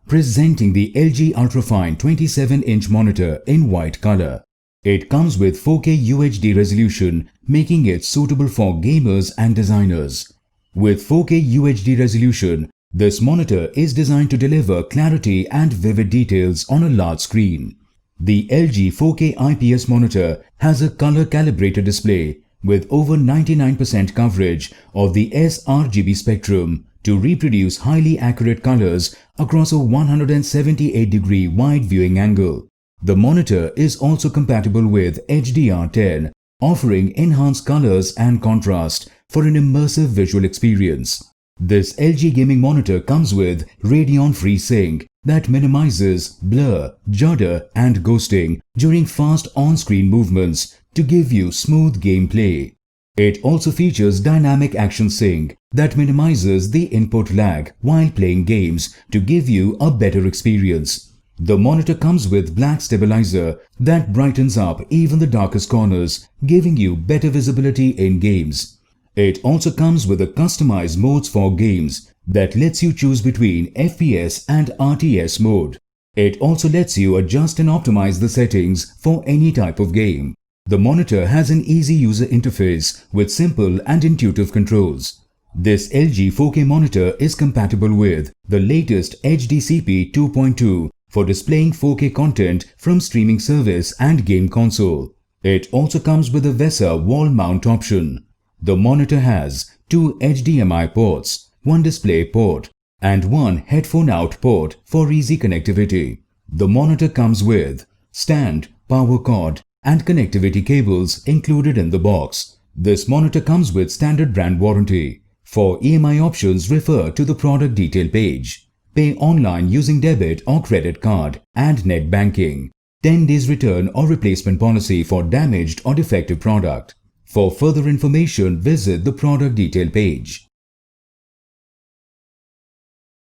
Presenting the LG Ultrafine 27-inch monitor in white color. It comes with 4K UHD resolution, making it suitable for gamers and designers. With 4K UHD resolution, this monitor is designed to deliver clarity and vivid details on a large screen. The LG 4K IPS monitor has a color-calibrated display with over 99% coverage of the sRGB spectrum to reproduce highly accurate colors across a 178-degree wide viewing angle. The monitor is also compatible with HDR10, offering enhanced colors and contrast for an immersive visual experience. This LG gaming monitor comes with Radeon Freesync that minimizes blur, judder and ghosting during fast on-screen movements to give you smooth gameplay. It also features Dynamic Action Sync that minimizes the input lag while playing games to give you a better experience. The monitor comes with black stabilizer that brightens up even the darkest corners, giving you better visibility in games. It also comes with a customized modes for games that lets you choose between FPS and RTS mode. It also lets you adjust and optimize the settings for any type of game. The monitor has an easy user interface with simple and intuitive controls. This LG 4K monitor is compatible with the latest HDCP 2.2 for displaying 4K content from streaming service and game console. It also comes with a VESA wall mount option. The monitor has 2 HDMI ports, 1 display port, and 1 headphone out port for easy connectivity. The monitor comes with stand, power cord, and connectivity cables included in the box. This monitor comes with standard brand warranty. For EMI options, refer to the product detail page. Pay online using debit or credit card and net banking. 10 days return or replacement policy for damaged or defective product. For further information, visit the product detail page.